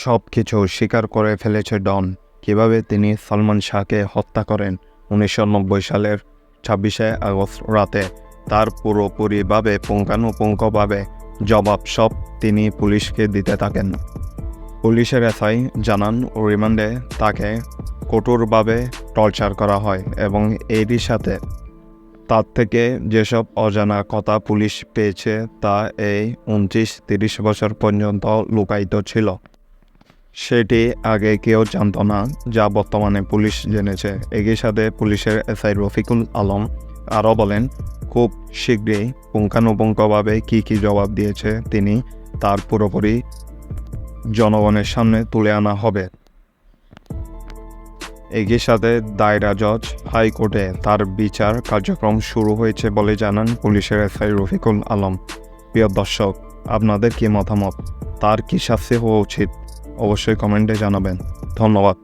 সব কিছু স্বীকার করে ফেলেছে ডন। কিভাবে তিনি সালমান শাহকে হত্যা করেন 1990 সালের 26শে আগস্ট রাতে, তার পুরোপুরিভাবে পুঙ্খানুপুঙ্খভাবে জবাব সব তিনি পুলিশকে দিতে থাকেন। পুলিশের এসআই জানান, রিমান্ডে তাকে কঠোরভাবে টর্চার করা হয় এবং এরই সাথে তার থেকে যেসব অজানা কথা পুলিশ পেয়েছে তা এই 29-30 বছর পর্যন্ত লুকায়িত ছিল। সেটি আগে কেউ জানত না, যা বর্তমানে পুলিশ জেনেছে। একই সাথে পুলিশের এসআই রফিকুল আলম আরও বলেন, খুব শীঘ্রই পুঙ্খানুপুঙ্খভাবে কী জবাব দিয়েছে তিনি তার পুরোপুরি জনগণের সামনে তুলে আনা হবে। একই সাথে দায়রা জজ হাইকোর্টে তার বিচার কার্যক্রম শুরু হয়েছে বলে জানান পুলিশের এসআই রফিকুল আলম। প্রিয় দর্শক, আপনাদের কি মতামত? তার কি শাস্তি হওয়া উচিত? অবশ্যই কমেন্টে জানাবেন। ধন্যবাদ।